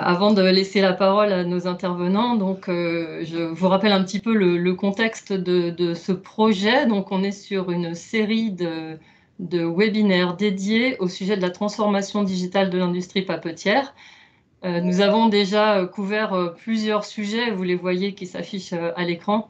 Avant de laisser la parole à nos intervenants, donc, je vous rappelle un petit peu le contexte de ce projet. Donc, on est sur une série de webinaires dédiés au sujet de la transformation digitale de l'industrie papetière. Nous avons déjà couvert plusieurs sujets, vous les voyez qui s'affichent à l'écran.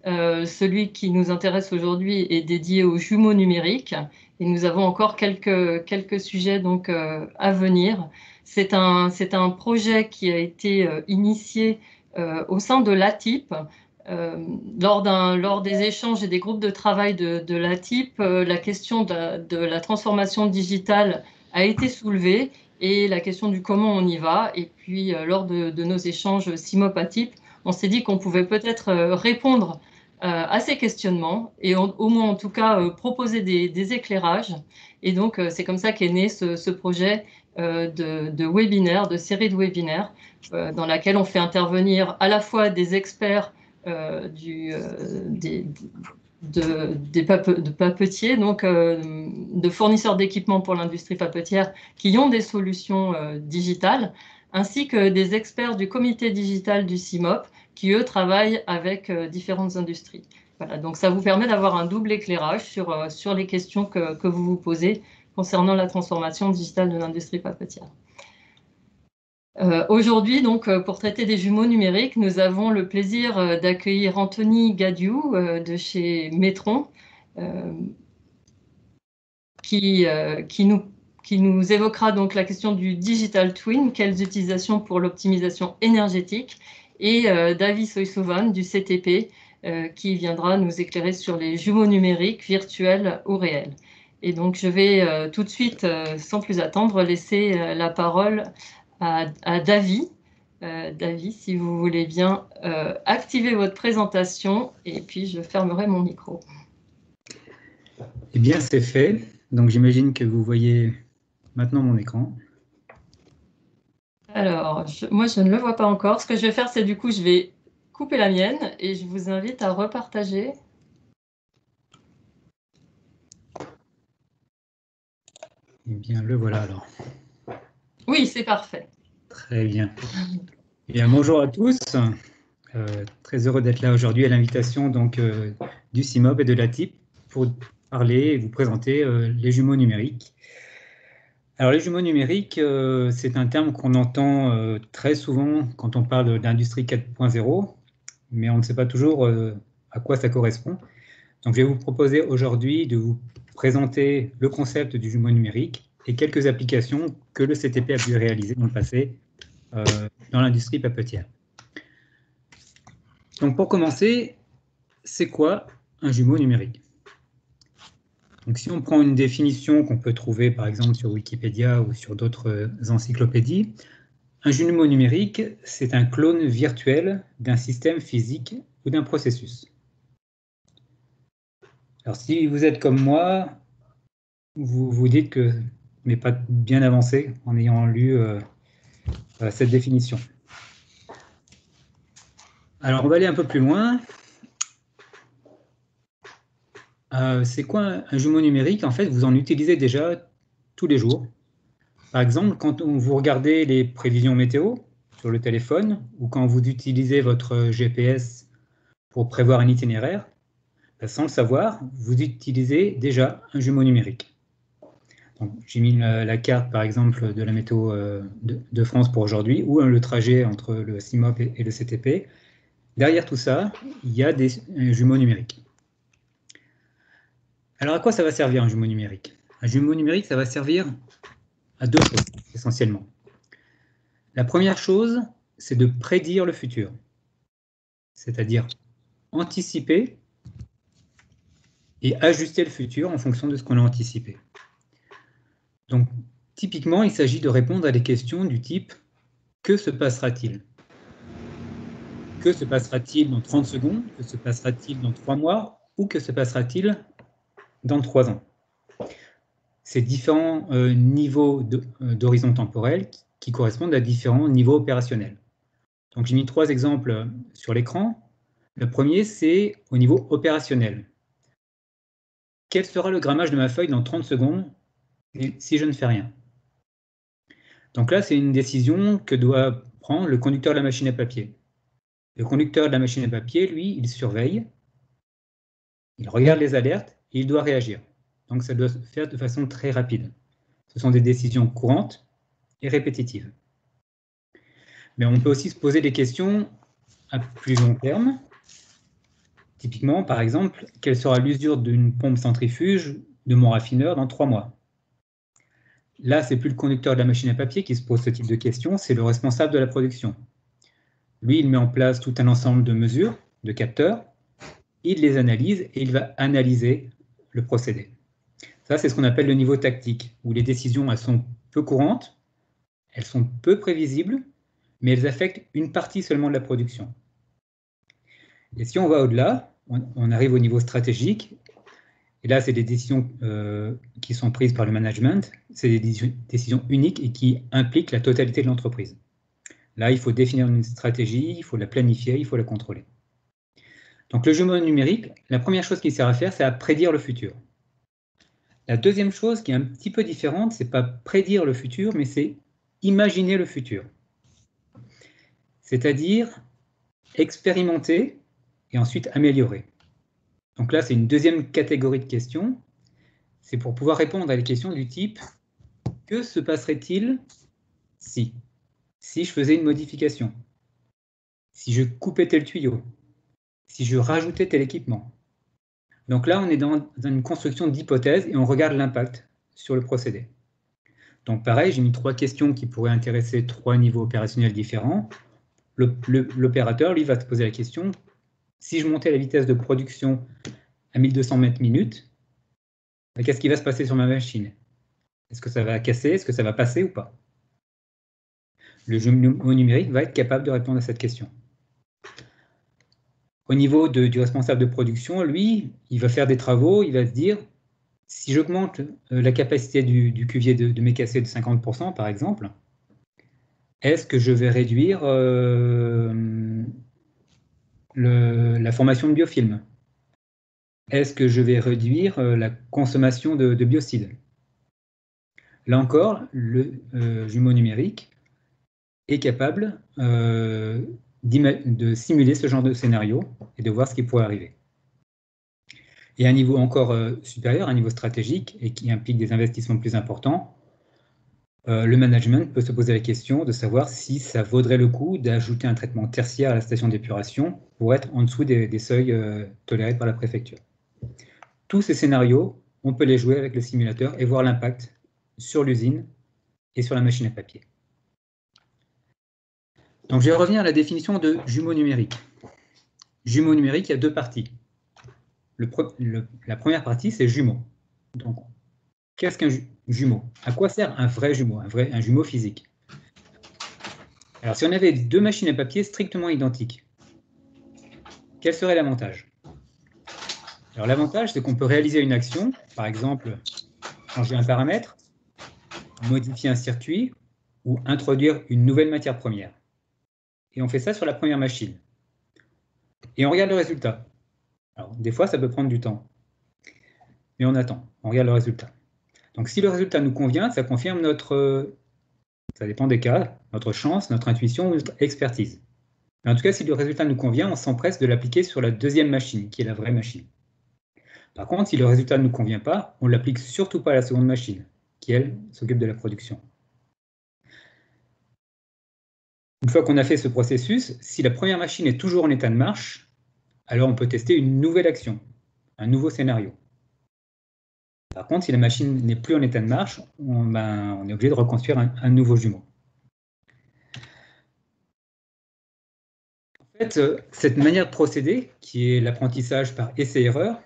Celui qui nous intéresse aujourd'hui est dédié aux jumeaux numériques et nous avons encore quelques sujets donc, à venir. C'est un projet qui a été initié au sein de l'ATIP. Lors des échanges et des groupes de travail de l'ATIP, la question de la transformation digitale a été soulevée et la question du comment on y va. Et puis, lors de nos échanges CIMOP-ATIP, on s'est dit qu'on pouvait peut-être répondre à ces questionnements et au moins en tout cas proposer des éclairages. Et donc, c'est comme ça qu'est né ce projet de webinaire, de série de webinaires, dans laquelle on fait intervenir à la fois des experts des papetiers, donc de fournisseurs d'équipements pour l'industrie papetière qui ont des solutions digitales, ainsi que des experts du comité digital du CIMOP qui, eux, travaillent avec différentes industries. Voilà, donc ça vous permet d'avoir un double éclairage sur les questions que vous vous posez concernant la transformation digitale de l'industrie papetière. Aujourd'hui, donc, pour traiter des jumeaux numériques, nous avons le plaisir d'accueillir Anthony Gadiou de chez Metron, qui nous évoquera donc la question du digital twin, quelles utilisations pour l'optimisation énergétique, et David Soysovan du CTP, qui viendra nous éclairer sur les jumeaux numériques, virtuels ou réels. Et donc, je vais tout de suite, sans plus attendre, laisser la parole à David. David, si vous voulez bien activer votre présentation, et puis je fermerai mon micro. Eh bien, c'est fait. Donc, j'imagine que vous voyez maintenant mon écran. Alors, moi, je ne le vois pas encore. Ce que je vais faire, c'est du coup, je vais couper la mienne et je vous invite à repartager. Eh bien, le voilà alors. Oui, c'est parfait. Très bien. Eh bien, bonjour à tous. Très heureux d'être là aujourd'hui à l'invitation donc du CIMOP et de l'ATIP pour parler et vous présenter les jumeaux numériques. Alors, les jumeaux numériques, c'est un terme qu'on entend très souvent quand on parle d'industrie 4.0, mais on ne sait pas toujours à quoi ça correspond. Donc, je vais vous proposer aujourd'hui de vous présenter le concept du jumeau numérique et quelques applications que le CTP a pu réaliser dans le passé dans l'industrie papetière. Donc, pour commencer, c'est quoi un jumeau numérique? Donc, si on prend une définition qu'on peut trouver par exemple sur Wikipédia ou sur d'autres encyclopédies, un jumeau numérique, c'est un clone virtuel d'un système physique ou d'un processus. Alors, si vous êtes comme moi, vous vous dites que je n'ai pas bien avancé en ayant lu cette définition. Alors, on va aller un peu plus loin. C'est quoi un jumeau numérique? En fait, vous en utilisez déjà tous les jours. Par exemple, quand vous regardez les prévisions météo sur le téléphone ou quand vous utilisez votre GPS pour prévoir un itinéraire, sans le savoir, vous utilisez déjà un jumeau numérique. J'ai mis la carte, par exemple, de la météo de France pour aujourd'hui ou le trajet entre le CIMOP et le CTP. Derrière tout ça, il y a des jumeaux numériques. Alors, à quoi ça va servir un jumeau numérique? Un jumeau numérique, ça va servir à deux choses, essentiellement. La première chose, c'est de prédire le futur, c'est-à-dire anticiper et ajuster le futur en fonction de ce qu'on a anticipé. Donc, typiquement, il s'agit de répondre à des questions du type « Que se passera-t-il » ? Que se passera-t-il dans 30 secondes? Que se passera-t-il dans 3 mois? Ou que se passera-t-il dans 3 ans? Ces différents niveaux d'horizon temporel qui correspondent à différents niveaux opérationnels. Donc, j'ai mis 3 exemples sur l'écran. Le premier, c'est au niveau opérationnel. Quel sera le grammage de ma feuille dans 30 secondes si je ne fais rien? Donc là, c'est une décision que doit prend le conducteur de la machine à papier. Le conducteur de la machine à papier, lui, il surveille, il regarde les alertes et il doit réagir. Donc ça doit se faire de façon très rapide. Ce sont des décisions courantes et répétitives. Mais on peut aussi se poser des questions à plus long terme. Typiquement, par exemple, quelle sera l'usure d'une pompe centrifuge de mon raffineur dans 3 mois? Là, ce n'est plus le conducteur de la machine à papier qui se pose ce type de questions, c'est le responsable de la production. Lui, il met en place tout un ensemble de mesures, de capteurs, il les analyse et il va analyser le procédé. Ça, c'est ce qu'on appelle le niveau tactique, où les décisions, elles sont peu courantes, elles sont peu prévisibles, mais elles affectent une partie seulement de la production. Et si on va au-delà, on arrive au niveau stratégique, et là, c'est des décisions qui sont prises par le management, c'est des décisions uniques et qui impliquent la totalité de l'entreprise. Là, il faut définir une stratégie, il faut la planifier, il faut la contrôler. Donc le jumeau numérique, la première chose qu'il sert à faire, c'est à prédire le futur. La deuxième chose qui est un petit peu différente, c'est pas prédire le futur, mais c'est imaginer le futur. C'est-à-dire expérimenter et ensuite améliorer. Donc là, c'est une deuxième catégorie de questions. C'est pour pouvoir répondre à des questions du type « Que se passerait-il si je faisais une modification? Si je coupais tel tuyau? Si je rajoutais tel équipement ?» Donc là, on est dans une construction d'hypothèses et on regarde l'impact sur le procédé. Donc pareil, j'ai mis 3 questions qui pourraient intéresser 3 niveaux opérationnels différents. L'opérateur, lui, va se poser la question, si je montais la vitesse de production à 1200 mètres minute, qu'est-ce qui va se passer sur ma machine? Est-ce que ça va casser? Est-ce que ça va passer ou pas? Le jumeau numérique va être capable de répondre à cette question. Au niveau du responsable de production, lui, il va faire des travaux, il va se dire, si j'augmente la capacité du cuvier de mes cassés de 50%, par exemple, est-ce que je vais réduire la formation de biofilm? Est-ce que je vais réduire la consommation de biocides? Là encore, le jumeau numérique est capable de simuler ce genre de scénario et de voir ce qui pourrait arriver. Et à un niveau encore supérieur, un niveau stratégique, et qui implique des investissements plus importants, le management peut se poser la question de savoir si ça vaudrait le coup d'ajouter un traitement tertiaire à la station d'épuration pour être en dessous des seuils tolérés par la préfecture. Tous ces scénarios, on peut les jouer avec le simulateur et voir l'impact sur l'usine et sur la machine à papier. Donc je vais revenir à la définition de jumeau numérique. Jumeau numérique, il y a 2 parties. La première partie, c'est jumeau. Donc, qu'est-ce qu'un jumeau? À quoi sert un vrai jumeau, un jumeau physique? Alors, si on avait 2 machines à papier strictement identiques, quel serait l'avantage? Alors, l'avantage, c'est qu'on peut réaliser une action, par exemple, changer un paramètre, modifier un circuit ou introduire une nouvelle matière première. Et on fait ça sur la première machine. Et on regarde le résultat. Alors, des fois, ça peut prendre du temps. Mais on attend, on regarde le résultat. Donc, si le résultat nous convient, ça confirme ça dépend des cas, notre chance, notre intuition ou notre expertise. Mais en tout cas, si le résultat nous convient, on s'empresse de l'appliquer sur la deuxième machine, qui est la vraie machine. Par contre, si le résultat ne nous convient pas, on ne l'applique surtout pas à la seconde machine, qui, elle, s'occupe de la production. Une fois qu'on a fait ce processus, si la première machine est toujours en état de marche, alors on peut tester une nouvelle action, un nouveau scénario. Par contre, si la machine n'est plus en état de marche, on est obligé de reconstruire un nouveau jumeau. En fait, cette manière de procéder, qui est l'apprentissage par essai-erreur,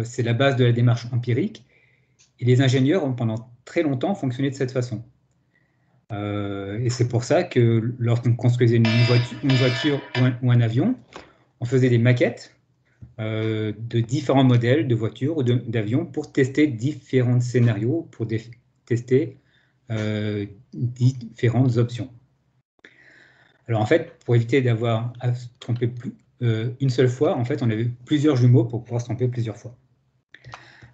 c'est la base de la démarche empirique, et les ingénieurs ont pendant très longtemps fonctionné de cette façon. Et c'est pour ça que lorsqu'on construisait une voiture ou un avion, on faisait des maquettes de différents modèles de voitures ou d'avions pour tester différents scénarios, pour tester différentes options. Alors en fait, pour éviter d'avoir à se tromper une seule fois, en fait, on avait plusieurs jumeaux pour pouvoir se tromper plusieurs fois.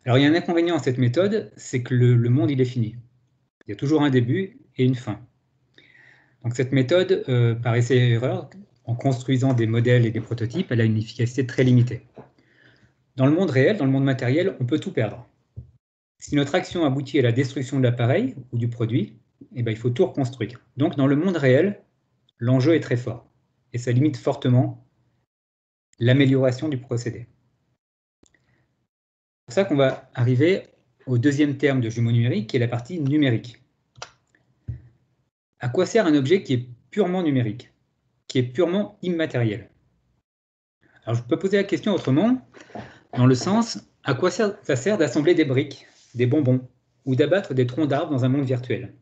Alors il y a un inconvénient à cette méthode, c'est que le monde il est fini. Il y a toujours un début et une fin. Donc cette méthode, par essai-erreur, en construisant des modèles et des prototypes, elle a une efficacité très limitée. Dans le monde réel, dans le monde matériel, on peut tout perdre. Si notre action aboutit à la destruction de l'appareil ou du produit, eh ben, il faut tout reconstruire. Donc dans le monde réel, l'enjeu est très fort et ça limite fortement l'amélioration du procédé. C'est pour ça qu'on va arriver au deuxième terme de jumeau numérique, qui est la partie numérique. À quoi sert un objet qui est purement numérique, qui est purement immatériel? Alors je peux poser la question autrement, dans le sens, à quoi ça sert d'assembler des briques, des bonbons, ou d'abattre des troncs d'arbres dans un monde virtuel?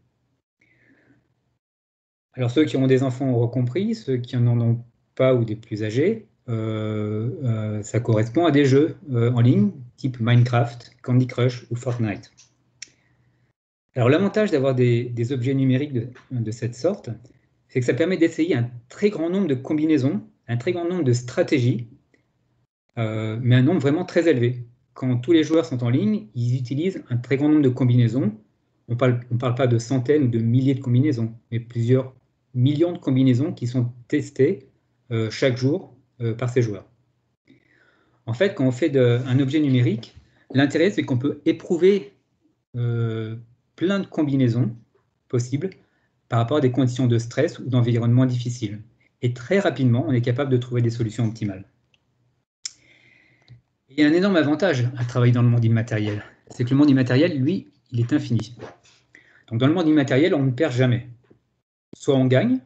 Alors ceux qui ont des enfants auront compris, ceux qui n'en ont pas ou des plus âgés, ça correspond à des jeux en ligne, type Minecraft, Candy Crush ou Fortnite. Alors l'avantage d'avoir des objets numériques de cette sorte, c'est que ça permet d'essayer un très grand nombre de combinaisons, un très grand nombre de stratégies, mais un nombre vraiment très élevé. Quand tous les joueurs sont en ligne, ils utilisent un très grand nombre de combinaisons. On parle pas de centaines ou de milliers de combinaisons, mais plusieurs millions de combinaisons qui sont testées chaque jour par ces joueurs. En fait, quand on fait un objet numérique, l'intérêt, c'est qu'on peut éprouver plein de combinaisons possibles par rapport à des conditions de stress ou d'environnement difficiles. Et très rapidement, on est capable de trouver des solutions optimales. Il y a un énorme avantage à travailler dans le monde immatériel. C'est que le monde immatériel, lui, il est infini. Donc dans le monde immatériel, on ne perd jamais. Soit on gagne,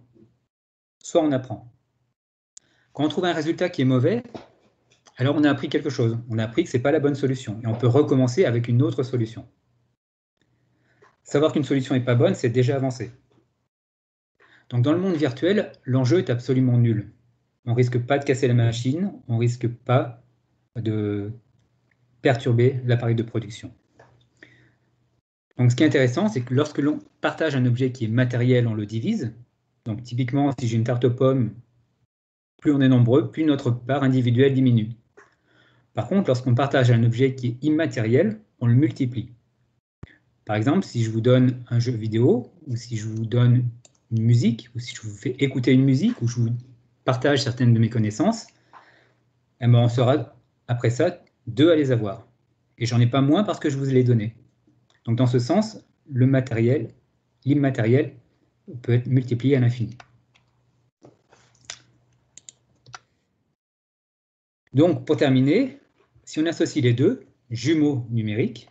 soit on apprend. Quand on trouve un résultat qui est mauvais, alors on a appris quelque chose. On a appris que ce n'est pas la bonne solution. Et on peut recommencer avec une autre solution. Savoir qu'une solution n'est pas bonne, c'est déjà avancer. Donc dans le monde virtuel, l'enjeu est absolument nul. On ne risque pas de casser la machine, on ne risque pas de perturber l'appareil de production. Donc ce qui est intéressant, c'est que lorsque l'on partage un objet qui est matériel, on le divise. Donc typiquement, si j'ai une tarte aux pommes, plus on est nombreux, plus notre part individuelle diminue. Par contre, lorsqu'on partage un objet qui est immatériel, on le multiplie. Par exemple, si je vous donne un jeu vidéo, ou si je vous donne une musique, ou si je vous fais écouter une musique, ou je vous partage certaines de mes connaissances, eh ben on sera, après ça, 2 à les avoir. Et j'en ai pas moins parce que je vous l'ai donné. Donc dans ce sens, le matériel, l'immatériel, peut être multiplié à l'infini. Donc pour terminer, si on associe les deux, jumeaux numériques,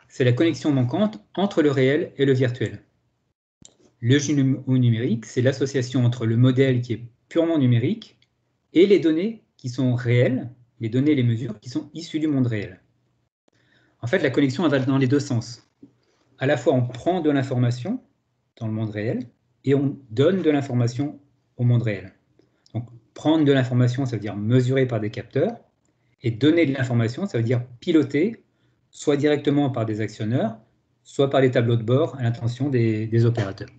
c'est la connexion manquante entre le réel et le virtuel. Le jumeau numérique, c'est l'association entre le modèle qui est purement numérique et les données qui sont réelles, les données et les mesures qui sont issues du monde réel. En fait, la connexion va dans les deux sens. À la fois, on prend de l'information dans le monde réel et on donne de l'information au monde réel. Donc, prendre de l'information, ça veut dire mesurer par des capteurs, et donner de l'information, ça veut dire piloter, soit directement par des actionneurs, soit par les tableaux de bord à l'intention des opérateurs.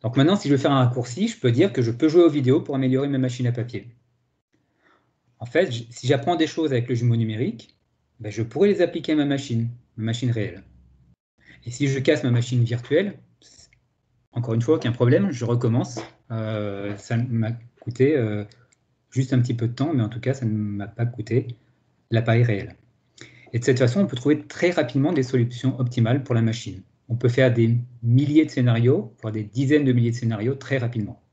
Donc maintenant, si je veux faire un raccourci, je peux dire que je peux jouer aux vidéos pour améliorer ma machine à papier. En fait, si j'apprends des choses avec le jumeau numérique, ben je pourrais les appliquer à ma machine réelle. Et si je casse ma machine virtuelle, encore une fois, aucun problème, je recommence. Ça m'a coûté juste un petit peu de temps, mais en tout cas, ça ne m'a pas coûté l'appareil réel. Et de cette façon, on peut trouver très rapidement des solutions optimales pour la machine. On peut faire des milliers de scénarios, voire des dizaines de milliers de scénarios très rapidement.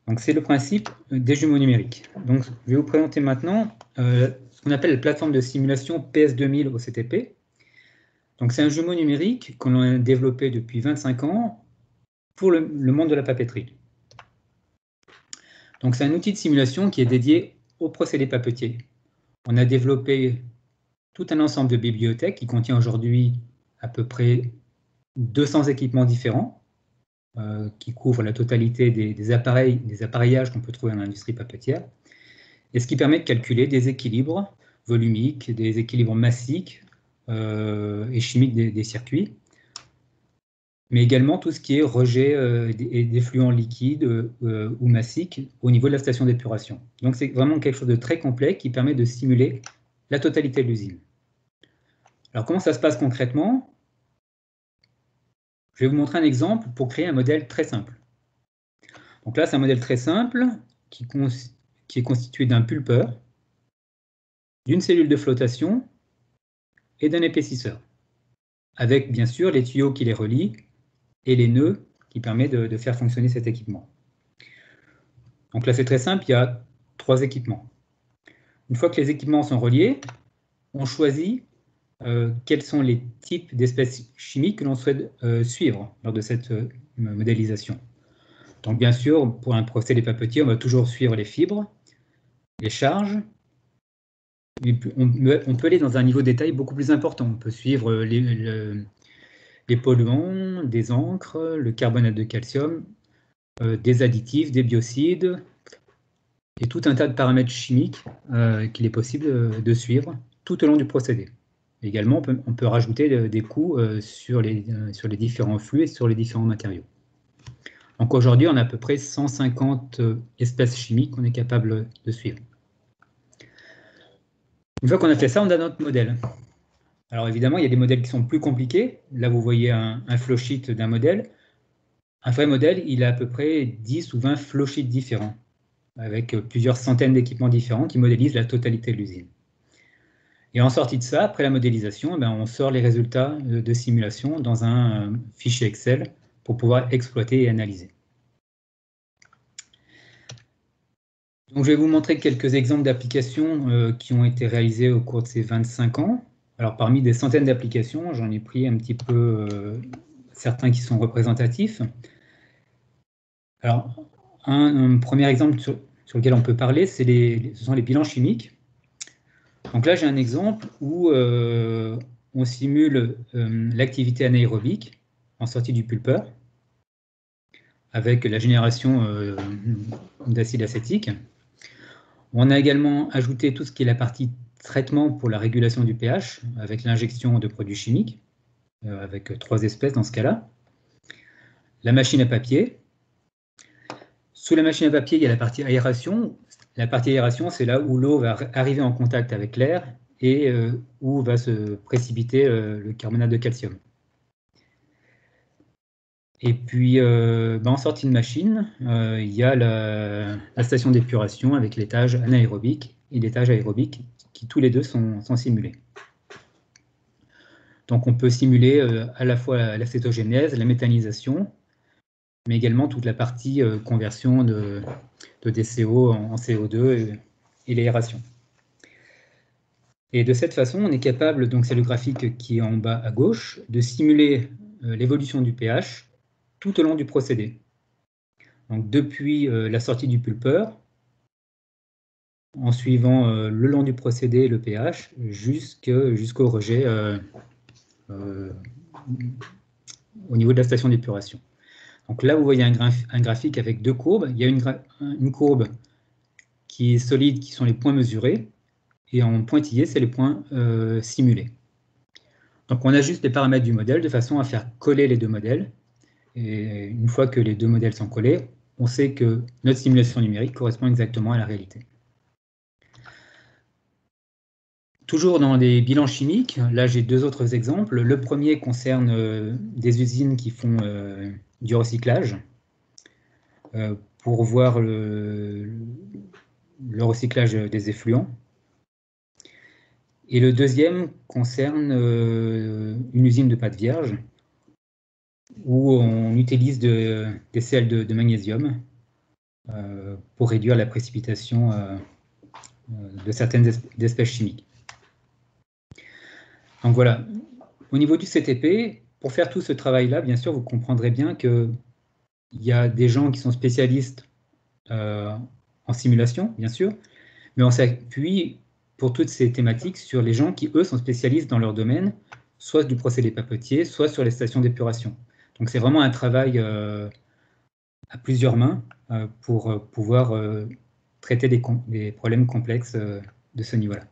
Donc c'est le principe des jumeaux numériques. Donc je vais vous présenter maintenant ce qu'on appelle la plateforme de simulation PS2000 au CTP. Donc c'est un jumeau numérique qu'on a développé depuis 25 ans pour le monde de la papeterie. Donc c'est un outil de simulation qui est dédié au procédé papetier. On a développé tout un ensemble de bibliothèques qui contient aujourd'hui à peu près 200 équipements différents qui couvrent la totalité des appareillages qu'on peut trouver dans l'industrie papetière, et ce qui permet de calculer des équilibres volumiques, des équilibres massiques et chimiques des circuits, mais également tout ce qui est rejet d'effluents liquides ou massiques au niveau de la station d'épuration. Donc c'est vraiment quelque chose de très complet qui permet de simuler la totalité de l'usine. Alors comment ça se passe concrètement? Je vais vous montrer un exemple pour créer un modèle très simple. Donc là, c'est un modèle très simple qui est constitué d'un pulpeur, d'une cellule de flottation et d'un épaississeur, avec bien sûr les tuyaux qui les relient et les nœuds qui permettent de faire fonctionner cet équipement. Donc là, c'est très simple, il y a 3 équipements. Une fois que les équipements sont reliés, on choisit quels sont les types d'espèces chimiques que l'on souhaite suivre lors de cette modélisation. Donc bien sûr, pour un procédé papetier, on va toujours suivre les fibres, les charges. On peut aller dans un niveau de détail beaucoup plus important. On peut suivre les polluants, des encres, le carbonate de calcium, des additifs, des biocides, et tout un tas de paramètres chimiques qu'il est possible de suivre tout au long du procédé. Également, on peut rajouter des coûts sur les différents flux et sur les différents matériaux. Donc aujourd'hui, on a à peu près 150 espèces chimiques qu'on est capable de suivre. Une fois qu'on a fait ça, on a notre modèle. Alors évidemment, il y a des modèles qui sont plus compliqués. Là, vous voyez un flowsheet d'un modèle. Un vrai modèle, il a à peu près 10 ou 20 flowsheets différents, avec plusieurs centaines d'équipements différents qui modélisent la totalité de l'usine. Et en sortie de ça, après la modélisation, on sort les résultats de simulation dans un fichier Excel pour pouvoir exploiter et analyser. Donc, je vais vous montrer quelques exemples d'applications qui ont été réalisées au cours de ces 25 ans. Alors, parmi des centaines d'applications, j'en ai pris un petit peu certains qui sont représentatifs. Alors, un premier exemple sur lequel on peut parler, ce sont les bilans chimiques. Donc là, j'ai un exemple où on simule l'activité anaérobique en sortie du pulpeur avec la génération d'acide acétique. On a également ajouté tout ce qui est la partie traitement pour la régulation du pH avec l'injection de produits chimiques, avec 3 espèces dans ce cas-là. La machine à papier. Sous la machine à papier, il y a la partie aération. La partie aération, c'est là où l'eau va arriver en contact avec l'air et où va se précipiter le carbonate de calcium. Et puis, en sortie de machine, il y a la station d'épuration avec l'étage anaérobique et l'étage aérobique qui tous les deux sont simulés. Donc on peut simuler à la fois la cétogénèse, la méthanisation, mais également toute la partie conversion de DCO en CO2 et l'aération. Et de cette façon, on est capable, donc c'est le graphique qui est en bas à gauche, de simuler l'évolution du pH tout au long du procédé. Donc depuis la sortie du pulpeur, en suivant le long du procédé le pH, jusqu'au rejet au niveau de la station d'épuration. Donc là, vous voyez un graphique avec 2 courbes. Il y a une courbe qui est solide, qui sont les points mesurés, et en pointillé, c'est les points simulés. Donc on ajuste les paramètres du modèle de façon à faire coller les 2 modèles. Et une fois que les 2 modèles sont collés, on sait que notre simulation numérique correspond exactement à la réalité. Toujours dans les bilans chimiques, là j'ai 2 autres exemples. Le premier concerne des usines qui font du recyclage pour voir le recyclage des effluents. Et le deuxième concerne une usine de pâte vierge où on utilise des sels de magnésium pour réduire la précipitation de certaines espèces chimiques. Donc voilà, au niveau du CTP, pour faire tout ce travail-là, bien sûr, vous comprendrez bien qu'il y a des gens qui sont spécialistes en simulation, bien sûr, mais on s'appuie pour toutes ces thématiques sur les gens qui, eux, sont spécialistes dans leur domaine, soit du procédé papetier, soit sur les stations d'épuration. Donc c'est vraiment un travail à plusieurs mains pour pouvoir traiter des problèmes complexes de ce niveau-là.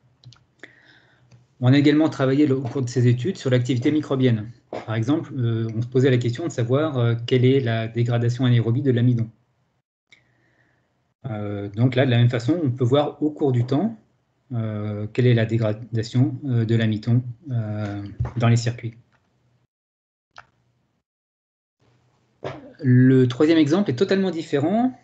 On a également travaillé au cours de ces études sur l'activité microbienne. Par exemple, on se posait la question de savoir quelle est la dégradation anaérobie de l'amidon. Donc là, de la même façon, on peut voir au cours du temps quelle est la dégradation de l'amidon dans les circuits. Le troisième exemple est totalement différent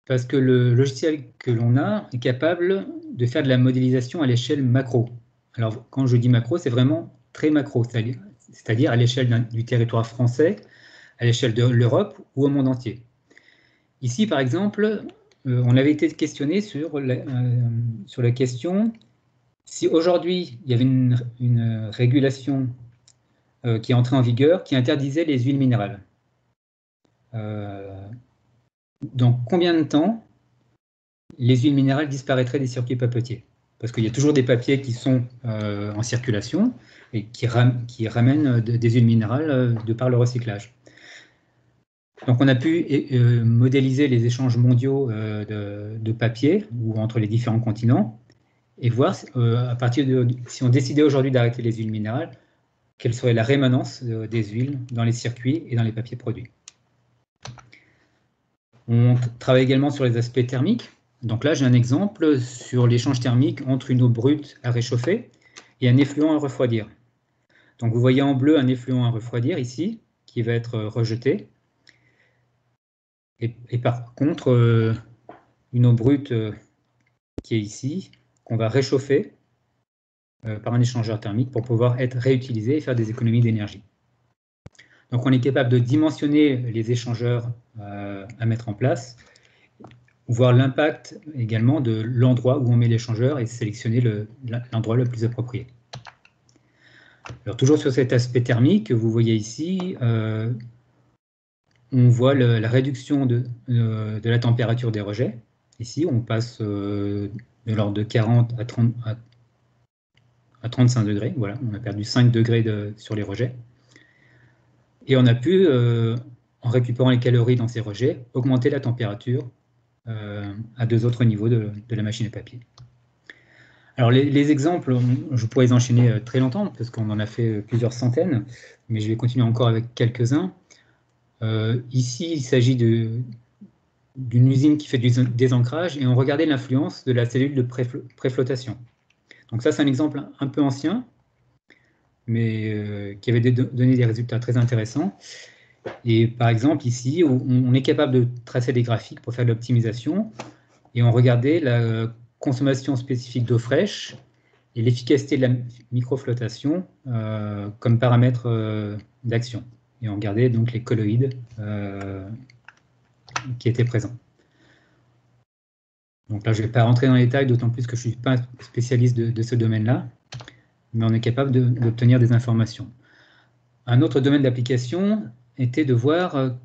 parce que le logiciel que l'on a est capable de faire de la modélisation à l'échelle macro. Alors, quand je dis macro, c'est vraiment très macro, c'est-à-dire à l'échelle du territoire français, à l'échelle de l'Europe ou au monde entier. Ici, par exemple, on avait été questionné sur la question si aujourd'hui il y avait une régulation qui est entrée en vigueur qui interdisait les huiles minérales. Dans combien de temps les huiles minérales disparaîtraient des circuits papetiers? Parce qu'il y a toujours des papiers qui sont en circulation et qui ramènent des huiles minérales de par le recyclage. Donc on a pu modéliser les échanges mondiaux de papier ou entre les différents continents et voir à partir si on décidait aujourd'hui d'arrêter les huiles minérales, quelle serait la rémanence des huiles dans les circuits et dans les papiers produits. On travaille également sur les aspects thermiques. Donc là, j'ai un exemple sur l'échange thermique entre une eau brute à réchauffer et un effluent à refroidir. Donc vous voyez en bleu un effluent à refroidir ici, qui va être rejeté. Et par contre, une eau brute qui est ici, qu'on va réchauffer par un échangeur thermique pour pouvoir être réutilisée et faire des économies d'énergie. Donc on est capable de dimensionner les échangeurs à mettre en place, voir l'impact également de l'endroit où on met l'échangeur et sélectionner l'endroit le plus approprié. Alors toujours sur cet aspect thermique, vous voyez ici, on voit la réduction de la température des rejets. Ici, on passe de l'ordre de 40 à 35 degrés. Voilà, on a perdu 5 degrés sur les rejets. Et on a pu, en récupérant les calories dans ces rejets, augmenter la température à 2 autres niveaux de la machine à papier. Alors les exemples, je pourrais les enchaîner très longtemps, parce qu'on en a fait plusieurs centaines, mais je vais continuer encore avec quelques-uns. Ici, il s'agit d'une usine qui fait du désancrage, et on regardait l'influence de la cellule de préflottation. Donc ça, c'est un exemple un peu ancien, mais qui avait donné des résultats très intéressants. Et par exemple, ici, on est capable de tracer des graphiques pour faire de l'optimisation, et on regardait la consommation spécifique d'eau fraîche et l'efficacité de la microflottation comme paramètre d'action. Et on regardait donc les colloïdes qui étaient présents. Donc là, je ne vais pas rentrer dans les détails, d'autant plus que je ne suis pas spécialiste de ce domaine-là, mais on est capable d'obtenir des informations. Un autre domaine d'application était de voir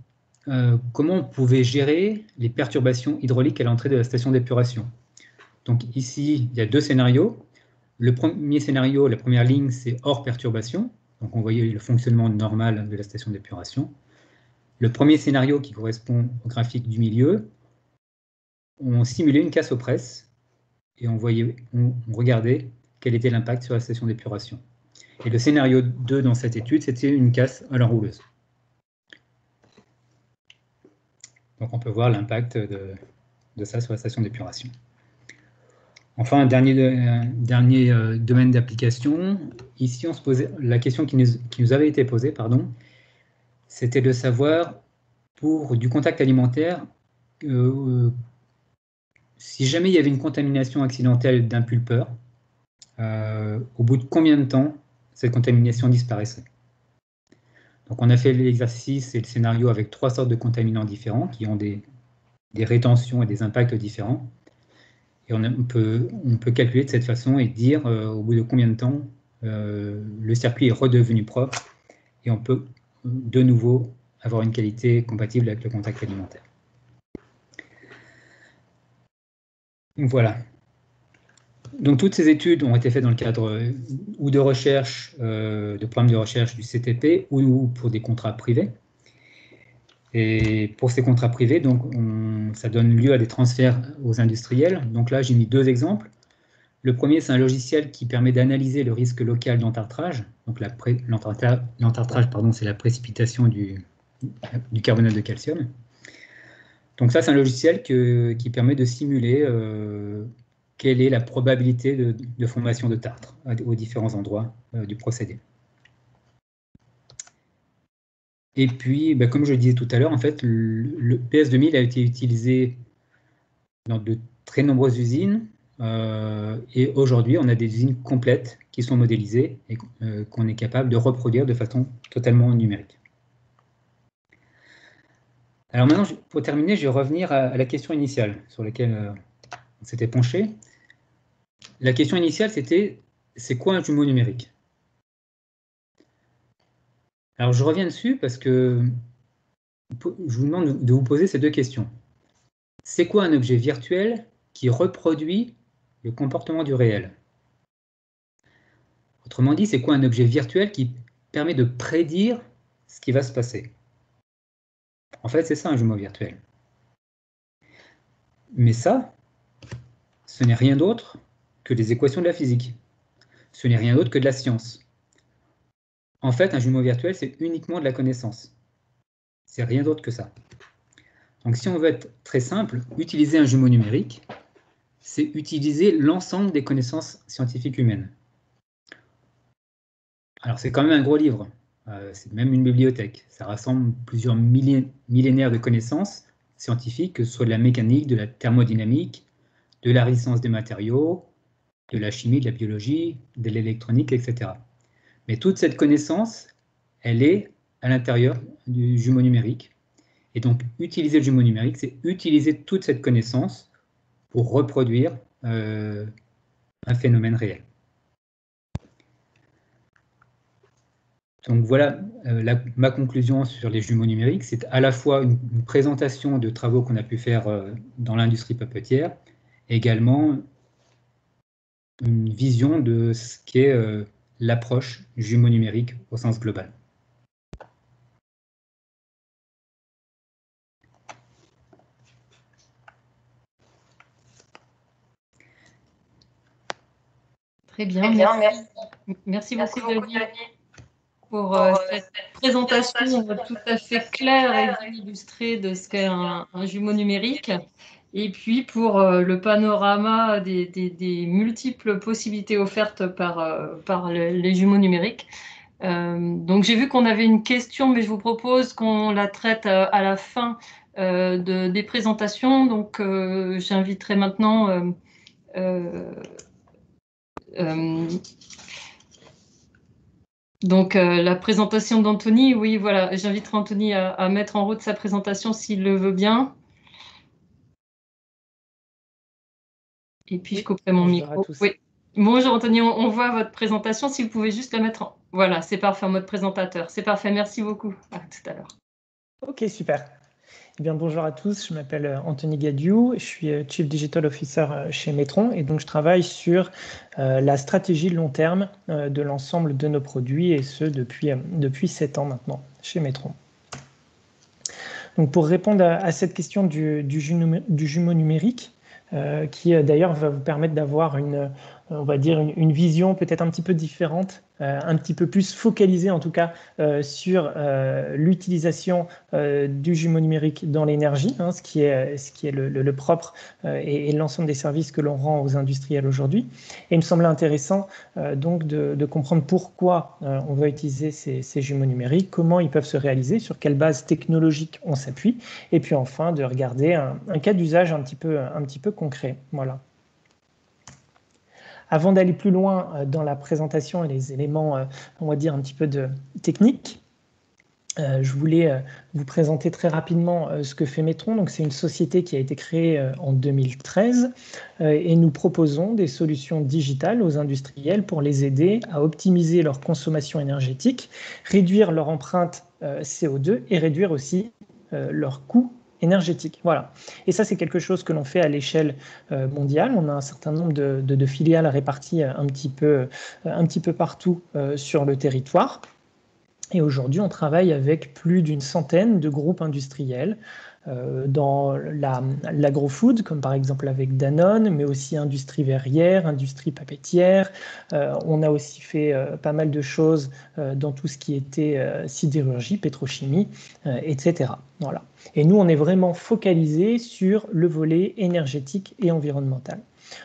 comment on pouvait gérer les perturbations hydrauliques à l'entrée de la station d'épuration. Donc ici, il y a 2 scénarios. Le premier scénario, la première ligne, c'est hors perturbation. Donc on voyait le fonctionnement normal de la station d'épuration. Le premier scénario, qui correspond au graphique du milieu, on simulait une casse aux presses et on regardait quel était l'impact sur la station d'épuration. Et le scénario 2 dans cette étude, c'était une casse à l'enrouleuse. Donc on peut voir l'impact de ça sur la station d'épuration. Enfin, un dernier domaine d'application. Ici, on se posait la question qui nous avait été posée, c'était de savoir, pour du contact alimentaire, si jamais il y avait une contamination accidentelle d'un pulpeur, au bout de combien de temps cette contamination disparaissait. Donc on a fait l'exercice et le scénario avec 3 sortes de contaminants différents qui ont des rétentions et des impacts différents. Et on peut calculer de cette façon et dire au bout de combien de temps le circuit est redevenu propre et on peut de nouveau avoir une qualité compatible avec le contact alimentaire. Donc voilà. Donc toutes ces études ont été faites dans le cadre ou de recherche, de programmes de recherche du CTP ou pour des contrats privés. Et pour ces contrats privés, donc, ça donne lieu à des transferts aux industriels. Donc là, j'ai mis 2 exemples. Le premier, c'est un logiciel qui permet d'analyser le risque local d'entartrage. Donc l'entartrage, c'est la précipitation du carbonate de calcium. Donc ça, c'est un logiciel qui permet de simuler quelle est la probabilité de formation de tartre aux différents endroits du procédé. Et puis, comme je le disais tout à l'heure, en fait, le PS2000 a été utilisé dans de très nombreuses usines. Et aujourd'hui, on a des usines complètes qui sont modélisées et qu'on est capable de reproduire de façon totalement numérique. Alors maintenant, pour terminer, je vais revenir à la question initiale sur laquelle on s'était penché. La question initiale, c'était, c'est quoi un jumeau numérique? Alors je reviens dessus parce que je vous demande de vous poser ces deux questions. C'est quoi un objet virtuel qui reproduit le comportement du réel? Autrement dit, c'est quoi un objet virtuel qui permet de prédire ce qui va se passer? En fait, c'est ça un jumeau virtuel. Mais ça, ce n'est rien d'autre que des équations de la physique. Ce n'est rien d'autre que de la science. En fait, un jumeau virtuel, c'est uniquement de la connaissance. C'est rien d'autre que ça. Donc si on veut être très simple, utiliser un jumeau numérique, c'est utiliser l'ensemble des connaissances scientifiques humaines. Alors c'est quand même un gros livre, c'est même une bibliothèque. Ça rassemble plusieurs millénaires de connaissances scientifiques, que ce soit de la mécanique, de la thermodynamique, de la résistance des matériaux, de la chimie, de la biologie, de l'électronique, etc. Mais toute cette connaissance, elle est à l'intérieur du jumeau numérique. Et donc, utiliser le jumeau numérique, c'est utiliser toute cette connaissance pour reproduire un phénomène réel. Donc voilà ma conclusion sur les jumeaux numériques. C'est à la fois une présentation de travaux qu'on a pu faire dans l'industrie papetière, et également une vision de ce qu'est l'approche jumeau numérique au sens global. Très bien, merci beaucoup Denis pour cette présentation tout à fait claire et bien illustrée de ce qu'est un jumeau numérique, et puis pour le panorama des multiples possibilités offertes par les jumeaux numériques. Donc j'ai vu qu'on avait une question, mais je vous propose qu'on la traite à la fin des présentations. Donc j'inviterai maintenant la présentation d'Anthony. Oui, voilà, j'inviterai Anthony à mettre en route sa présentation s'il le veut bien. Et puis je couperai mon micro. Oui. Bonjour Anthony, on voit votre présentation. Si vous pouvez juste la mettre en... Voilà, c'est parfait, en mode présentateur. C'est parfait, merci beaucoup. À tout à l'heure. Ok, super. Eh bien, bonjour à tous, je m'appelle Anthony Gadiou, je suis Chief Digital Officer chez Metron et donc je travaille sur la stratégie long terme de l'ensemble de nos produits et ce depuis 7 ans maintenant chez Metron. Donc pour répondre à cette question du jumeau numérique, qui d'ailleurs va vous permettre d'avoir on va dire une vision peut-être un petit peu différente, un petit peu plus focalisée en tout cas sur l'utilisation du jumeau numérique dans l'énergie, hein, ce qui est le propre et l'ensemble des services que l'on rend aux industriels aujourd'hui. Et il me semblait intéressant donc de comprendre pourquoi on va utiliser ces jumeaux numériques, comment ils peuvent se réaliser, sur quelle base technologique on s'appuie, et puis enfin de regarder un cas d'usage un petit peu concret. Voilà. Avant d'aller plus loin dans la présentation et les éléments, on va dire un petit peu de technique, je voulais vous présenter très rapidement ce que fait Metron. Donc, c'est une société qui a été créée en 2013 et nous proposons des solutions digitales aux industriels pour les aider à optimiser leur consommation énergétique, réduire leur empreinte CO2 et réduire aussi leurs coûts énergétique. Voilà. Et ça, c'est quelque chose que l'on fait à l'échelle mondiale. On a un certain nombre de filiales réparties un petit peu partout sur le territoire. Et aujourd'hui, on travaille avec plus d'une centaine de groupes industriels dans l'agro-food, comme par exemple avec Danone, mais aussi industrie verrière, industrie papetière. On a aussi fait pas mal de choses dans tout ce qui était sidérurgie, pétrochimie, etc. Voilà. Et nous, on est vraiment focalisé sur le volet énergétique et environnemental.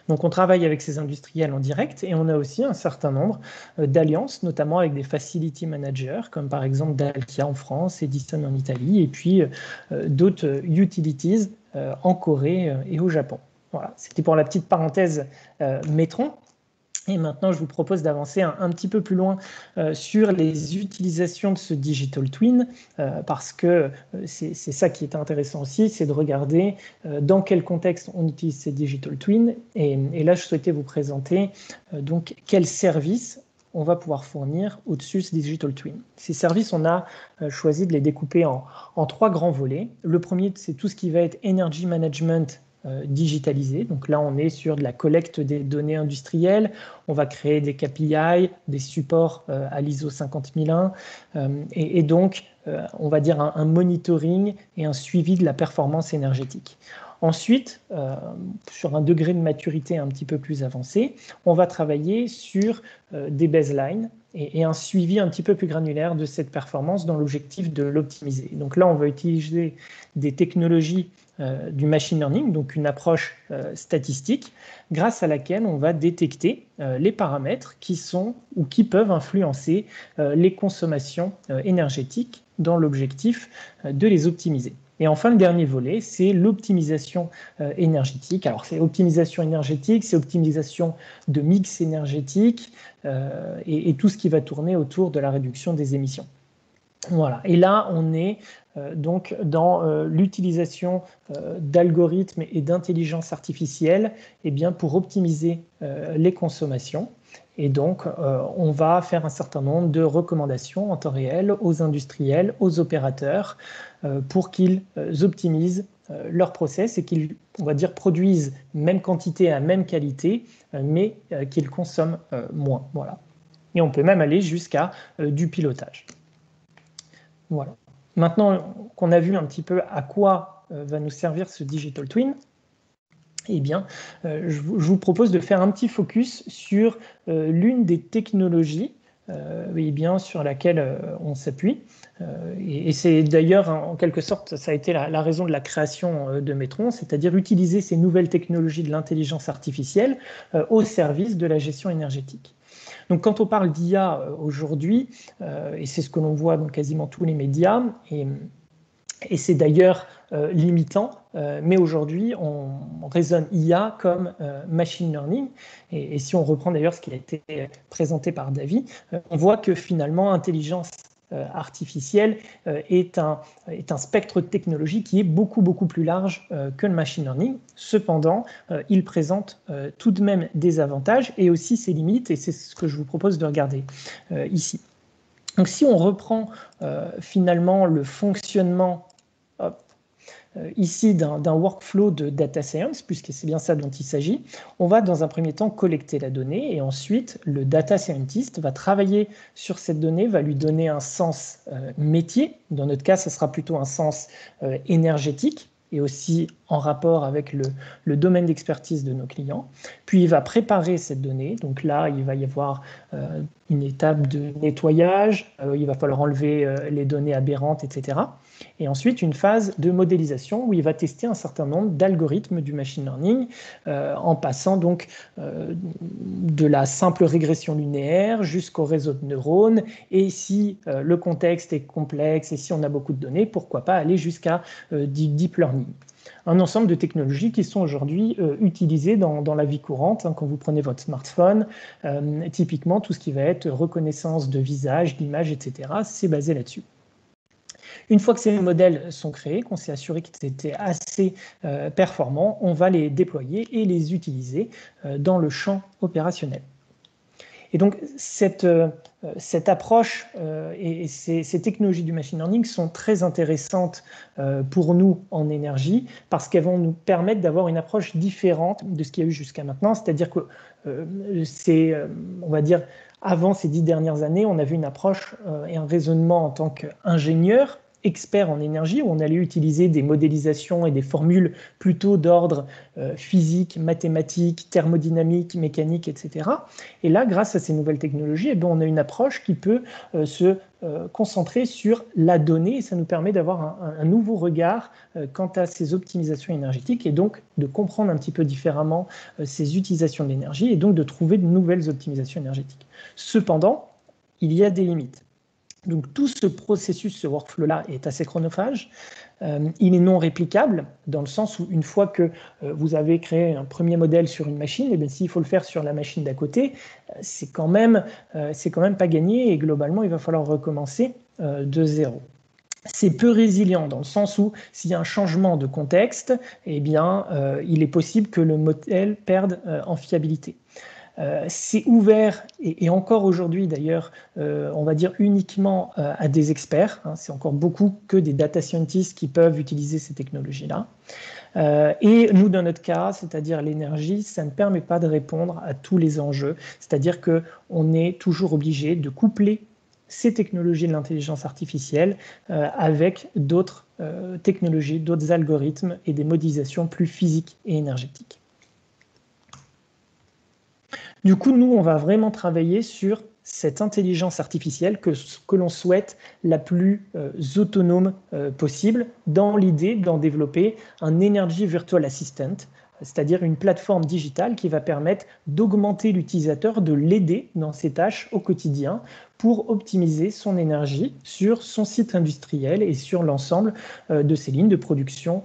Donc on travaille avec ces industriels en direct et on a aussi un certain nombre d'alliances, notamment avec des facility managers, comme par exemple Dalkia en France, Edison en Italie, et puis d'autres utilities en Corée et au Japon. Voilà, c'était pour la petite parenthèse Metron. Et maintenant, je vous propose d'avancer un petit peu plus loin sur les utilisations de ce Digital Twin, parce que c'est ça qui est intéressant aussi, c'est de regarder dans quel contexte on utilise ces Digital Twin. Et là, je souhaitais vous présenter donc quels services on va pouvoir fournir au-dessus de ce Digital Twin. Ces services, on a choisi de les découper en 3 grands volets. Le premier, c'est tout ce qui va être Energy Management digitalisé. Donc là, on est sur de la collecte des données industrielles. On va créer des KPI, des supports à l'ISO 50001 et donc, on va dire un monitoring et un suivi de la performance énergétique. Ensuite, sur un degré de maturité un petit peu plus avancé, on va travailler sur des baselines et un suivi un petit peu plus granulaire de cette performance dans l'objectif de l'optimiser. Donc là, on va utiliser des technologies du machine learning, donc une approche statistique, grâce à laquelle on va détecter les paramètres qui sont ou qui peuvent influencer les consommations énergétiques dans l'objectif de les optimiser. Et enfin, le dernier volet, c'est l'optimisation énergétique. Alors, c'est optimisation énergétique, c'est optimisation de mix énergétique et tout ce qui va tourner autour de la réduction des émissions. Voilà. Et là, on est donc dans l'utilisation d'algorithmes et d'intelligence artificielle pour optimiser les consommations. Et donc, on va faire un certain nombre de recommandations en temps réel aux industriels, aux opérateurs, pour qu'ils optimisent leur process et qu'ils, on va dire, produisent même quantité à même qualité, mais qu'ils consomment moins. Voilà. Et on peut même aller jusqu'à du pilotage. Voilà. Maintenant qu'on a vu un petit peu à quoi va nous servir ce Digital Twin, eh bien, je vous propose de faire un petit focus sur l'une des technologies sur laquelle on s'appuie. Et c'est d'ailleurs, en quelque sorte, ça a été la raison de la création de Metron, c'est-à-dire utiliser ces nouvelles technologies de l'intelligence artificielle au service de la gestion énergétique. Donc, quand on parle d'IA aujourd'hui, et c'est ce que l'on voit dans quasiment tous les médias, et c'est d'ailleurs limitant, mais aujourd'hui, on raisonne IA comme machine learning. Et si on reprend d'ailleurs ce qui a été présenté par Davy, on voit que finalement, intelligence artificielle est un spectre de technologie qui est beaucoup plus large que le machine learning. Cependant, il présente tout de même des avantages et aussi ses limites, et c'est ce que je vous propose de regarder ici. Donc si on reprend finalement le fonctionnement ici d'un workflow de data science, puisque c'est bien ça dont il s'agit, on va dans un premier temps collecter la donnée et ensuite le data scientist va travailler sur cette donnée, va lui donner un sens métier. Dans notre cas, ce sera plutôt un sens énergétique et aussi en rapport avec le domaine d'expertise de nos clients. Puis il va préparer cette donnée. Donc là, il va y avoir une étape de nettoyage, il va falloir enlever les données aberrantes, etc. Et ensuite, une phase de modélisation où il va tester un certain nombre d'algorithmes du machine learning en passant donc de la simple régression linéaire jusqu'au réseau de neurones. Et si le contexte est complexe et si on a beaucoup de données, pourquoi pas aller jusqu'à du deep learning. Un ensemble de technologies qui sont aujourd'hui utilisées dans la vie courante. Quand vous prenez votre smartphone, typiquement tout ce qui va être reconnaissance de visage, d'image, etc., c'est basé là-dessus. Une fois que ces modèles sont créés, qu'on s'est assuré qu'ils étaient assez performants, on va les déployer et les utiliser dans le champ opérationnel. Et donc, cette approche et ces technologies du machine learning sont très intéressantes pour nous en énergie parce qu'elles vont nous permettre d'avoir une approche différente de ce qu'il y a eu jusqu'à maintenant. C'est-à-dire que on va dire, avant ces 10 dernières années, on avait une approche et un raisonnement en tant qu'ingénieur expert en énergie, où on allait utiliser des modélisations et des formules plutôt d'ordre physique, mathématique, thermodynamique, mécanique, etc. Et là, grâce à ces nouvelles technologies, on a une approche qui peut se concentrer sur la donnée, et ça nous permet d'avoir un nouveau regard quant à ces optimisations énergétiques, et donc de comprendre un petit peu différemment ces utilisations de l'énergie, et donc de trouver de nouvelles optimisations énergétiques. Cependant, il y a des limites. Donc tout ce processus, ce workflow-là est assez chronophage. Il est non réplicable dans le sens où une fois que vous avez créé un premier modèle sur une machine, et bien s'il faut le faire sur la machine d'à côté, c'est quand même pas gagné, et globalement il va falloir recommencer de zéro. C'est peu résilient dans le sens où s'il y a un changement de contexte, eh bien, il est possible que le modèle perde en fiabilité. C'est ouvert, et encore aujourd'hui d'ailleurs, on va dire uniquement à des experts. Hein, c'est encore beaucoup que des data scientists qui peuvent utiliser ces technologies-là. Et nous, dans notre cas, c'est-à-dire l'énergie, ça ne permet pas de répondre à tous les enjeux. C'est-à-dire qu'on est toujours obligé de coupler ces technologies de l'intelligence artificielle avec d'autres technologies, d'autres algorithmes et des modélisations plus physiques et énergétiques. Du coup, nous, on va vraiment travailler sur cette intelligence artificielle que l'on souhaite la plus autonome possible, dans l'idée d'en développer un Energy Virtual Assistant, c'est-à-dire une plateforme digitale qui va permettre d'augmenter l'utilisateur, de l'aider dans ses tâches au quotidien pour optimiser son énergie sur son site industriel et sur l'ensemble de ses lignes de production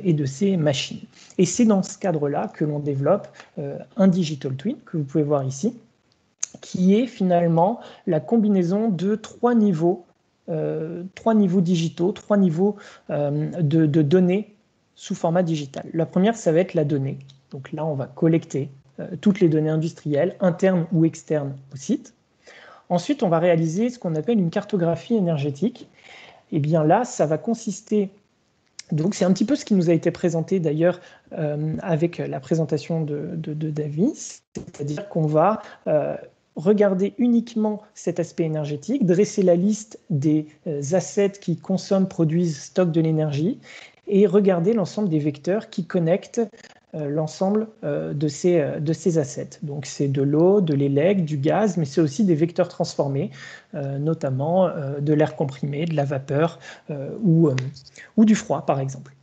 et de ses machines. Et c'est dans ce cadre-là que l'on développe un Digital Twin, que vous pouvez voir ici, qui est finalement la combinaison de trois niveaux digitaux, trois niveaux de données sous format digital. La première, ça va être la donnée. Donc là, on va collecter toutes les données industrielles, internes ou externes au site. Ensuite, on va réaliser ce qu'on appelle une cartographie énergétique. Et bien là, ça va consister... Donc c'est un petit peu ce qui nous a été présenté d'ailleurs avec la présentation de David, c'est-à-dire qu'on va regarder uniquement cet aspect énergétique, dresser la liste des assets qui consomment, produisent, stockent de l'énergie, et regarder l'ensemble des vecteurs qui connectent l'ensemble de ces assets. Donc c'est de l'eau, de l'élec, du gaz, mais c'est aussi des vecteurs transformés, notamment de l'air comprimé, de la vapeur ou du froid, par exemple.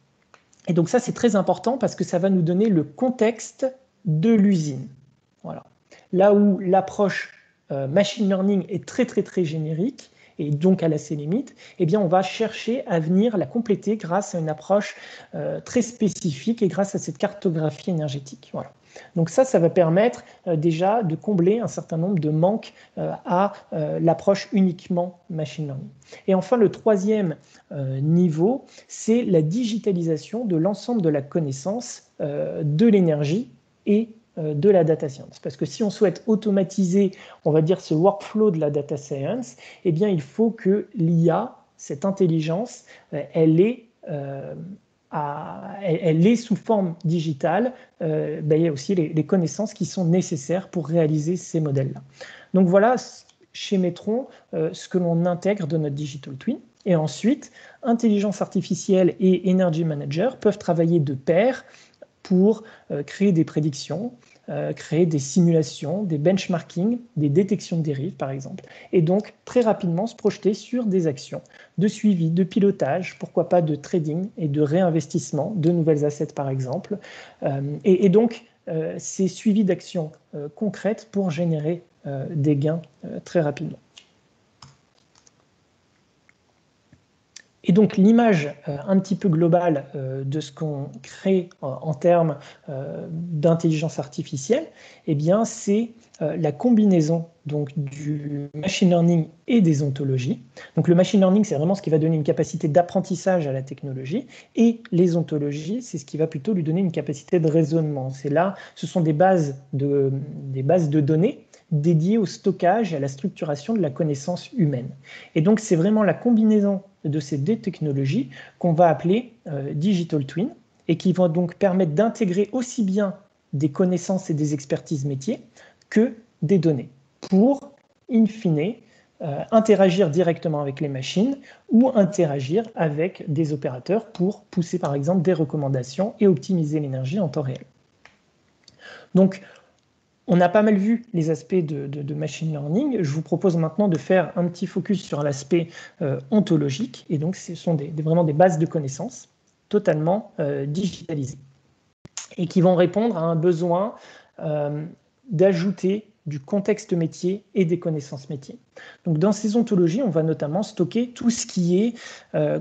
Et donc ça, c'est très important parce que ça va nous donner le contexte de l'usine. Voilà. Là où l'approche machine learning est très générique, et donc elle a ses limites, eh bien on va chercher à venir la compléter grâce à une approche très spécifique et grâce à cette cartographie énergétique. Voilà. Donc ça va permettre déjà de combler un certain nombre de manques à l'approche uniquement machine learning. Et enfin, le troisième niveau, c'est la digitalisation de l'ensemble de la connaissance de l'énergie et de la data science. Parce que si on souhaite automatiser, on va dire, ce workflow de la data science, eh bien, il faut que l'IA, cette intelligence, elle est sous forme digitale. Il y a aussi les connaissances qui sont nécessaires pour réaliser ces modèles-là. Donc voilà, chez Metron, ce que l'on intègre de notre Digital Twin. Et ensuite, intelligence artificielle et Energy Manager peuvent travailler de pair pour créer des prédictions, créer des simulations, des benchmarking, des détections de dérives par exemple, et donc très rapidement se projeter sur des actions de suivi, de pilotage, pourquoi pas de trading et de réinvestissement de nouvelles assets par exemple, et donc ces suivis d'actions concrètes pour générer des gains très rapidement. Et donc l'image un petit peu globale de ce qu'on crée en termes d'intelligence artificielle, eh bien c'est la combinaison donc, du machine learning et des ontologies. Donc le machine learning, c'est vraiment ce qui va donner une capacité d'apprentissage à la technologie, et les ontologies, c'est ce qui va plutôt lui donner une capacité de raisonnement. C'est là, ce sont des bases de données dédiées au stockage et à la structuration de la connaissance humaine. Et donc c'est vraiment la combinaison de ces deux technologies qu'on va appeler Digital Twin, et qui vont donc permettre d'intégrer aussi bien des connaissances et des expertises métiers que des données, pour, in fine, interagir directement avec les machines ou interagir avec des opérateurs pour pousser par exemple des recommandations et optimiser l'énergie en temps réel. Donc, on a pas mal vu les aspects de machine learning. Je vous propose maintenant de faire un petit focus sur l'aspect ontologique. Et donc, ce sont vraiment des bases de connaissances totalement digitalisées et qui vont répondre à un besoin d'ajouter du contexte métier et des connaissances métiers. Donc, dans ces ontologies, on va notamment stocker tout ce qui est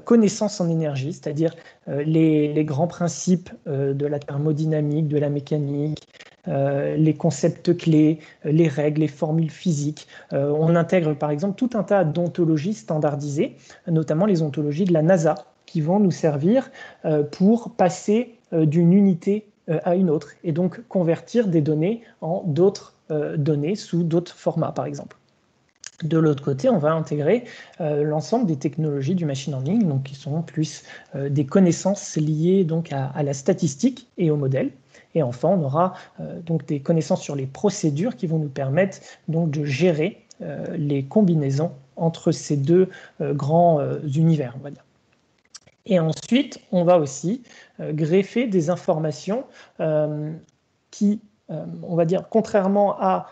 connaissance en énergie, c'est-à-dire les grands principes de la thermodynamique, de la mécanique, les concepts clés, les règles, les formules physiques. On intègre par exemple tout un tas d'ontologies standardisées, notamment les ontologies de la NASA, qui vont nous servir pour passer d'une unité à une autre, et donc convertir des données en d'autres données sous d'autres formats, par exemple. De l'autre côté, on va intégrer l'ensemble des technologies du machine learning, donc qui sont plus des connaissances liées donc à la statistique et au modèle. Et enfin, on aura donc des connaissances sur les procédures qui vont nous permettre donc de gérer les combinaisons entre ces deux grands univers, on va dire. Et ensuite, on va aussi greffer des informations qui, on va dire, contrairement à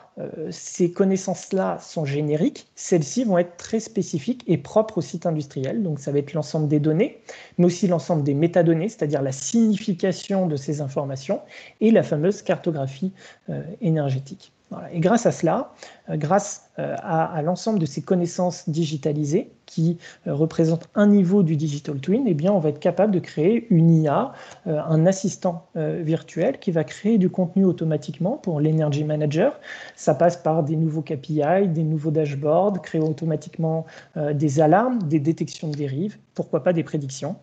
ces connaissances-là sont génériques, celles-ci vont être très spécifiques et propres au site industriel. Donc, ça va être l'ensemble des données, mais aussi l'ensemble des métadonnées, c'est-à-dire la signification de ces informations et la fameuse cartographie énergétique. Voilà. Et grâce à cela, grâce à l'ensemble de ces connaissances digitalisées qui représentent un niveau du digital twin, eh bien, on va être capable de créer une IA, un assistant virtuel qui va créer du contenu automatiquement pour l'Energy Manager. Ça passe par des nouveaux KPI, des nouveaux dashboards, créer automatiquement des alarmes, des détections de dérives, pourquoi pas des prédictions,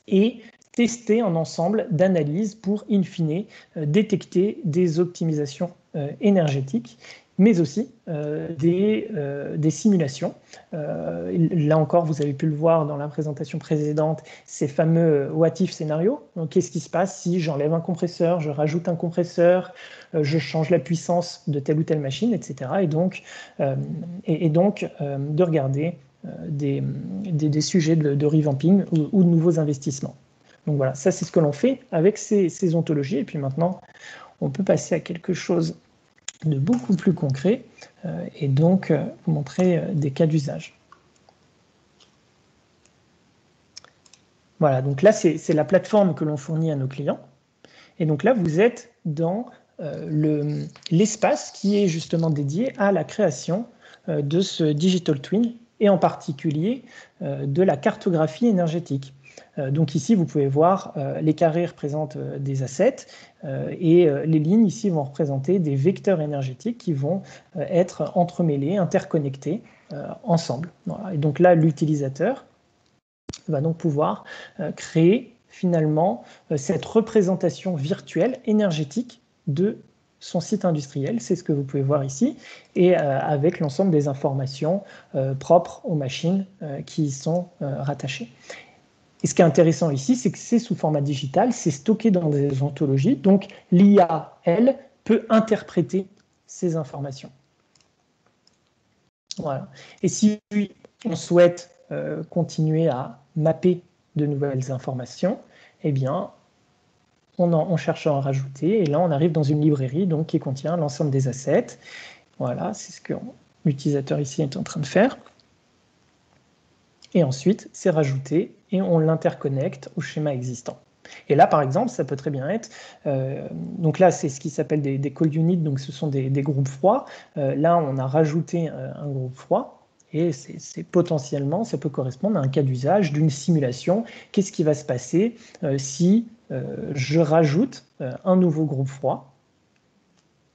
et tester un ensemble d'analyses pour, in fine, détecter des optimisations énergétiques, mais aussi des simulations. Là encore, vous avez pu le voir dans la présentation précédente, ces fameux what-if scénarios. Qu'est-ce qui se passe si j'enlève un compresseur, je rajoute un compresseur, je change la puissance de telle ou telle machine, etc. Et donc de regarder des sujets de revamping ou de nouveaux investissements. Donc voilà, ça c'est ce que l'on fait avec ces ontologies. Et puis maintenant, on peut passer à quelque chose de beaucoup plus concret et donc vous montrer des cas d'usage. Voilà, donc là c'est la plateforme que l'on fournit à nos clients. Et donc là, vous êtes dans l'espace qui est justement dédié à la création de ce digital twin et en particulier de la cartographie énergétique. Donc ici, vous pouvez voir, les carrés représentent des assets et les lignes ici vont représenter des vecteurs énergétiques qui vont être entremêlés, interconnectés ensemble. Voilà. Et donc là, l'utilisateur va donc pouvoir créer finalement cette représentation virtuelle énergétique de son site industriel. C'est ce que vous pouvez voir ici, et avec l'ensemble des informations propres aux machines qui y sont rattachées. Et ce qui est intéressant ici, c'est que c'est sous format digital, c'est stocké dans des ontologies, donc l'IA, elle, peut interpréter ces informations. Voilà. Et si on souhaite continuer à mapper de nouvelles informations, eh bien, on cherche à en rajouter, et là, on arrive dans une librairie donc, qui contient l'ensemble des assets. Voilà, c'est ce que l'utilisateur ici est en train de faire. Et ensuite, c'est rajouté et on l'interconnecte au schéma existant. Et là, par exemple, ça peut très bien être, donc là, c'est ce qui s'appelle des cold units, donc ce sont des groupes froids. Là, on a rajouté un groupe froid, et c'est potentiellement, ça peut correspondre à un cas d'usage d'une simulation. Qu'est-ce qui va se passer si je rajoute un nouveau groupe froid?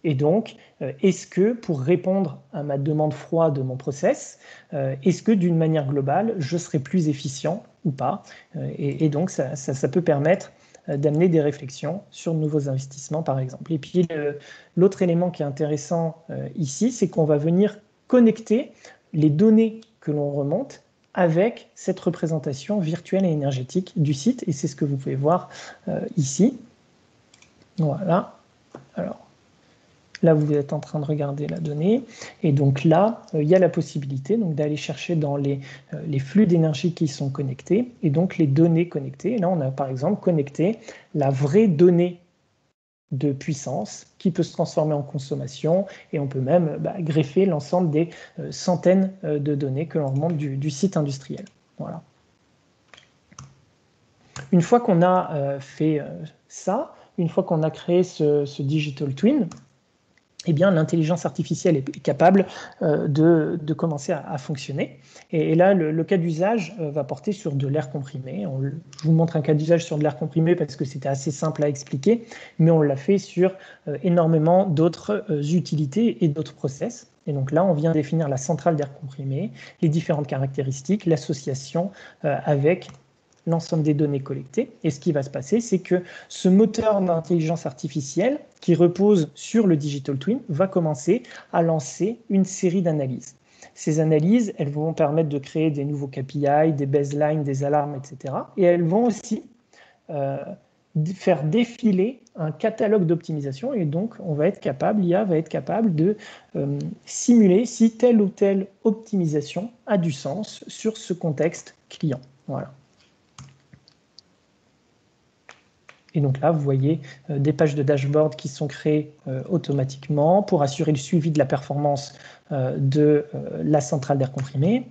Et donc, est-ce que pour répondre à ma demande froide de mon process, est-ce que d'une manière globale, je serai plus efficient ou pas? Et donc, ça peut permettre d'amener des réflexions sur de nouveaux investissements, par exemple. Et puis, l'autre élément qui est intéressant ici, c'est qu'on va venir connecter les données que l'on remonte avec cette représentation virtuelle et énergétique du site. Et c'est ce que vous pouvez voir ici. Voilà. Alors, là, vous êtes en train de regarder la donnée. Et donc là, il y a la possibilité d'aller chercher dans les flux d'énergie qui sont connectés et donc les données connectées. Et là, on a par exemple connecté la vraie donnée de puissance qui peut se transformer en consommation et on peut même greffer l'ensemble des centaines de données que l'on remonte du site industriel. Voilà. Une fois qu'on a fait ça, une fois qu'on a créé ce digital twin, eh bien, l'intelligence artificielle est capable de commencer à fonctionner. Et là, le cas d'usage va porter sur de l'air comprimé. Je vous montre un cas d'usage sur de l'air comprimé parce que c'était assez simple à expliquer, mais on l'a fait sur énormément d'autres utilités et d'autres process. Et donc là, on vient définir la centrale d'air comprimé, les différentes caractéristiques, l'association avec l'ensemble des données collectées. Et ce qui va se passer, c'est que ce moteur d'intelligence artificielle qui repose sur le digital twin va commencer à lancer une série d'analyses. Ces analyses, elles vont permettre de créer des nouveaux KPI, des baselines, des alarmes, etc. Et elles vont aussi faire défiler un catalogue d'optimisation. Et donc, l'IA va être capable de simuler si telle ou telle optimisation a du sens sur ce contexte client. Voilà. Et donc là, vous voyez des pages de dashboard qui sont créées automatiquement pour assurer le suivi de la performance de la centrale d'air comprimé.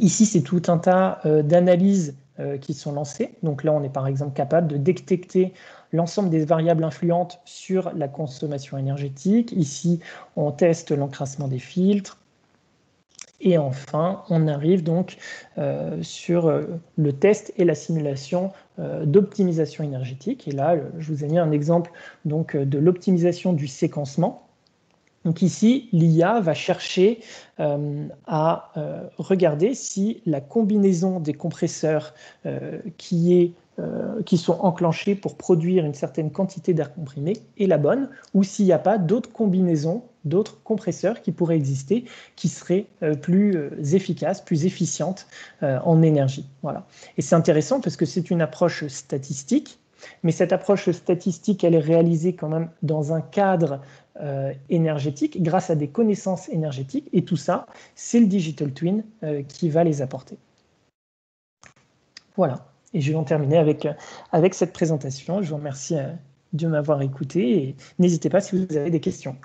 Ici, c'est tout un tas d'analyses qui sont lancées. Donc là, on est par exemple capable de détecter l'ensemble des variables influentes sur la consommation énergétique. Ici, on teste l'encrassement des filtres. Et enfin, on arrive donc sur le test et la simulation d'optimisation énergétique. Et là, je vous ai mis un exemple donc, de l'optimisation du séquencement. Donc ici, l'IA va chercher à regarder si la combinaison des compresseurs qui sont enclenchés pour produire une certaine quantité d'air comprimé est la bonne, ou s'il n'y a pas d'autres combinaisons, d'autres compresseurs qui pourraient exister, qui seraient plus efficaces, plus efficientes en énergie. Voilà. Et c'est intéressant parce que c'est une approche statistique, mais cette approche statistique, elle est réalisée quand même dans un cadre énergétique, grâce à des connaissances énergétiques, et tout ça, c'est le digital twin qui va les apporter. Voilà. Et je vais en terminer avec cette présentation. Je vous remercie de m'avoir écouté et n'hésitez pas si vous avez des questions.